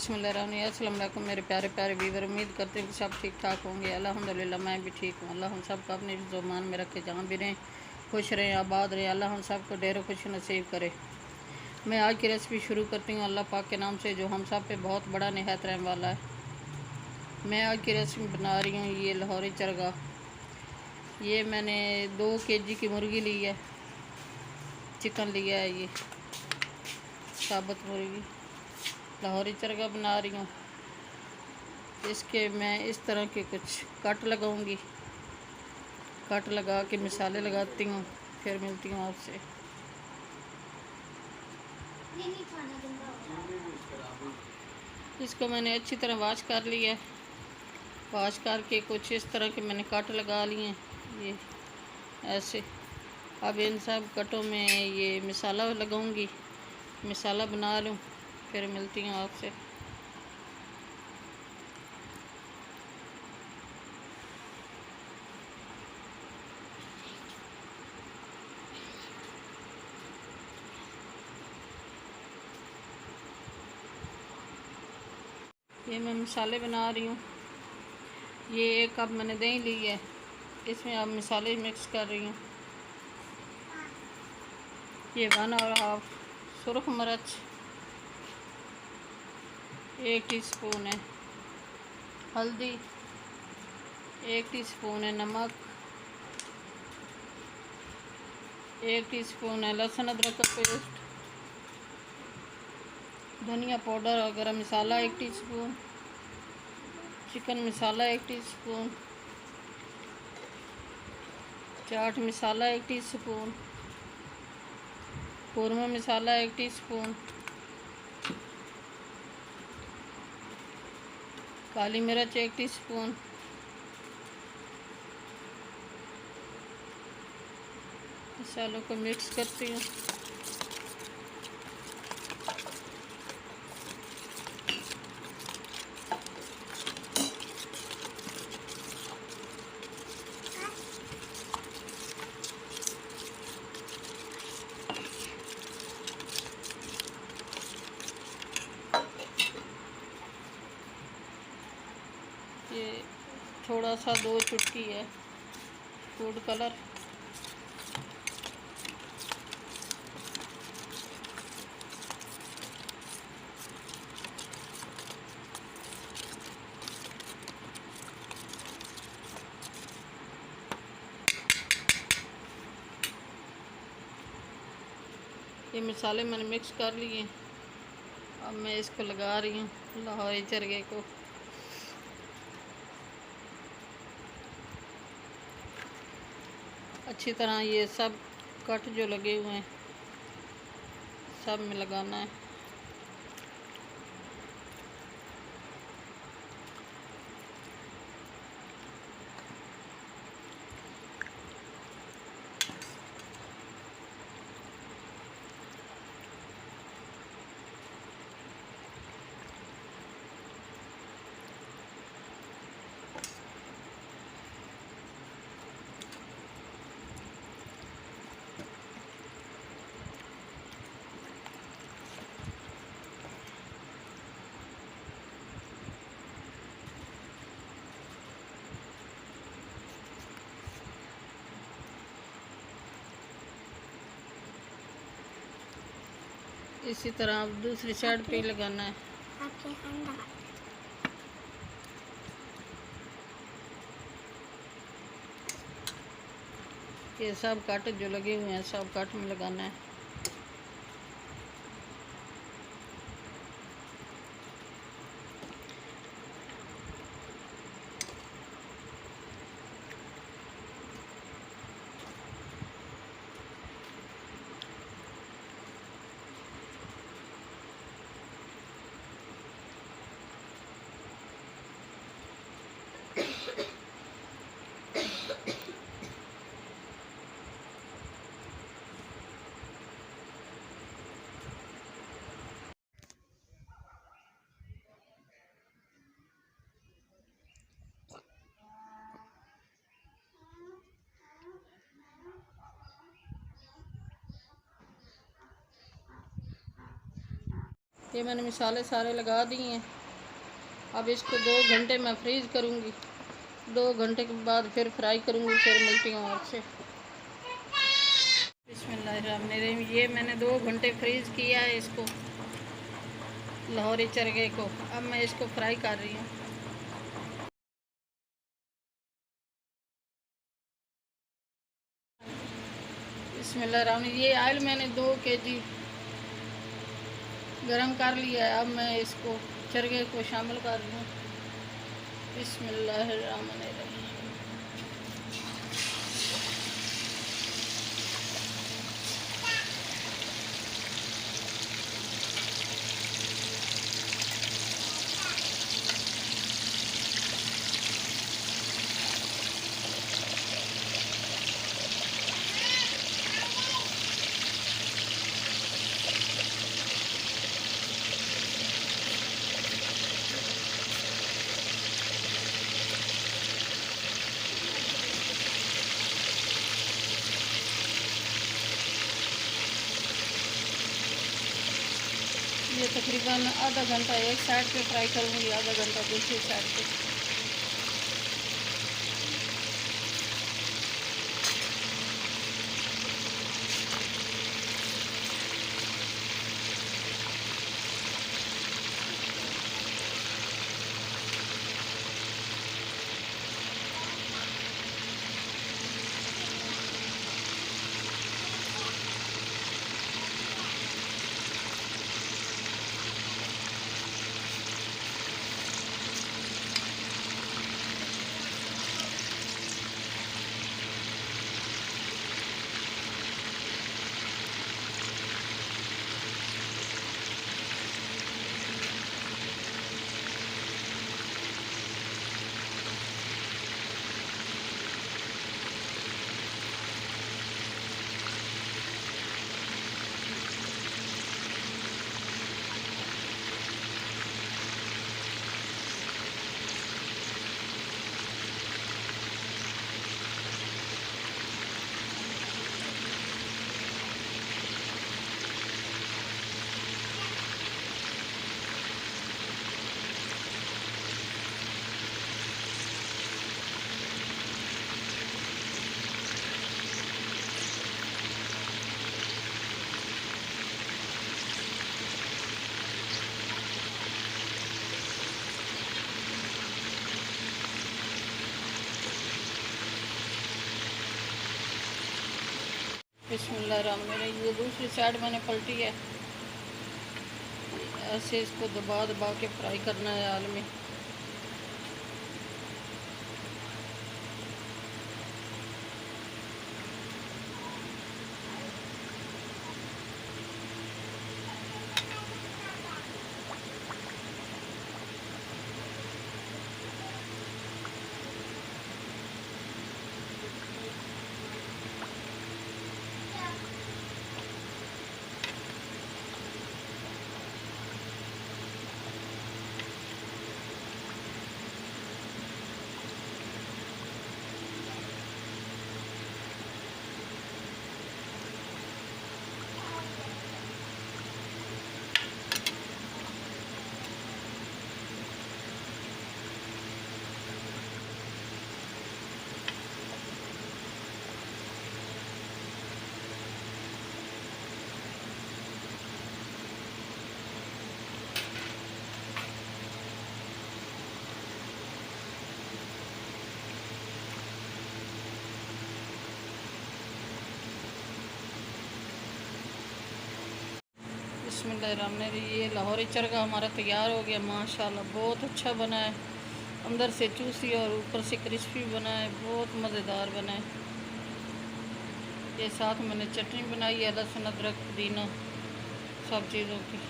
बिस्मिल्लाहिर्रहमानिर्रहीम। अस्सलाम वालेकुम मेरे प्यारे प्यारे व्यूअर, उम्मीद करते हैं कि सब ठीक ठाक होंगे। अल्हम्दुलिल्लाह मैं भी ठीक हूँ। अल्लाह हम सब को अपने ज़ुबान में रखे, जहाँ भी रहें खुश रहें, आबाद रहें। अल्लाह हम सब को ढेरों खुश नसीब करे। मैं आज की रेसिपी शुरू करती हूँ अल्लाह पाक के नाम से, जो हम सब पे बहुत बड़ा निहायत रहने वाला है। मैं आज की रेसिपी बना रही हूँ ये लाहौरी चरगा। ये मैंने 2 kg की मुर्गी ली है, चिकन लिया है, ये साबुत मुर्गी लाहौरी चरगा बना रही हूँ। इसके मैं इस तरह के कुछ कट लगाऊंगी, कट लगा के मिसाले लगाती हूँ, फिर मिलती हूँ आपसे। इसको मैंने अच्छी तरह वॉश कर लिया है। वॉश करके कुछ इस तरह के मैंने कट लगा लिए हैं, ये ऐसे। अब इन सब कटों में ये मिसाला लगाऊंगी, मिसाला बना लूँ, फिर मिलती हूँ आपसे। ये मैं मसाले बना रही हूँ। ये 1 कप मैंने दही ली है, इसमें अब मसाले मिक्स कर रही हूँ। ये 1.5 सुरख मिर्च, 1 टीस्पून है हल्दी, 1 टीस्पून है नमक, 1 टीस्पून है लहसुन अदरक का पेस्ट, धनिया पाउडर और गरम मसाला 1 टीस्पून, चिकन मसाला 1 टीस्पून, चाट मसाला 1 टीस्पून, कौरमा मसाला 1 टीस्पून, काली मिर्च 1 टीस्पून, मसालों को मिक्स करती हूँ। ये थोड़ा सा 2 चुटकी है फूड कलर, ये मसाले मैंने मिक्स कर लिए। अब मैं इसको लगा रही हूँ लाहौरी चरगे को। अच्छी तरह ये सब कट जो लगे हुए हैं सब में लगाना है। इसी तरह आप दूसरी साइड पे लगाना है। ये सब कट जो लगे हुए हैं सब कट में लगाना है। ये मैंने मसाले सारे लगा दिए हैं। अब इसको 2 घंटे मैं फ्रीज़ करूँगी। 2 घंटे के बाद फिर फ्राई करूँगी, फिर मिलती हूँ आपसे। बिस्मिल्लाहिर्रहमानिर्रहीम। ये मैंने 2 घंटे फ्रीज़ किया है इसको, लाहौरी चरगे को। अब मैं इसको फ्राई कर रही हूँ। बिस्मिल्लाहिर्रहमानिर्रहीम। ये ऑयल मैंने 2 kg गरम कर लिया है। अब मैं इसको चरगे को शामिल कर रही हूँ। बिस्मिल्लाहिर्रहमानिर्रहीम। ये तकरीबन आधा घंटा एक साइड पे फ्राई करूँगी, आधा घंटा दूसरी साइड पे। बिस्मिल्लाहिर्रहमानिर्रहीम। ये दूसरी साइड मैंने पलटी है। ऐसे इसको दबा दबा के फ्राई करना है आल में। बिस्मिल्लाहिर्रहमानिर्रहीम। ये लाहौरी चरगा हमारा तैयार हो गया माशाल्लाह। बहुत अच्छा बना है, अंदर से चूसी और ऊपर से क्रिस्पी बना है, बहुत मज़ेदार बना है। ये साथ मैंने चटनी बनाई है, लहसुन अदरक पुदीना सब चीज़ों की।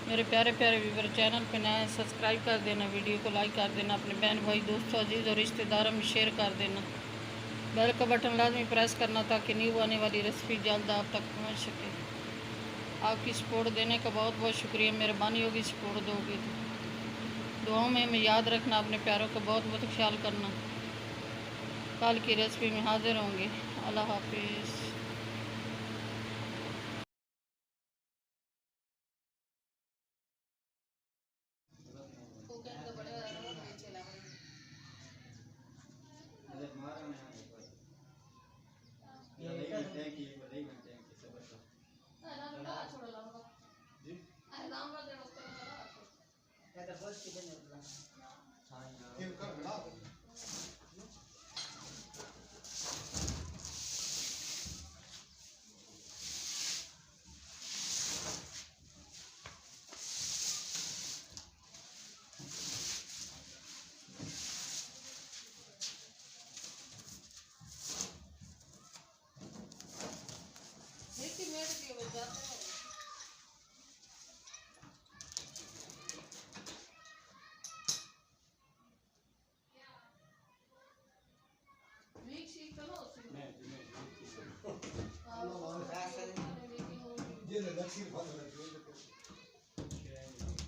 मेरे प्यारे प्यारे व्यूवर, चैनल पे नए सब्सक्राइब कर देना, वीडियो को लाइक कर देना, अपने बहन भाई दोस्तों अजीज़ और रिश्तेदारों में शेयर कर देना। बेल का बटन लाजमी प्रेस करना ताकि न्यू आने वाली रेसिपी जल्द आप तक पहुंच सके। आपकी सपोर्ट देने का बहुत बहुत शुक्रिया। मेहरबानी होगी सपोर्ट दोगे तो। दुआओं में हमें याद रखना, अपने प्यारों का बहुत बहुत ख्याल करना। कल की रेसिपी में हाजिर होंगे। अल्लाह हाफिज़। देखिए मेरे लिए वो जाते हैं वीक शीट करो ये लगा सिर बंद रखियो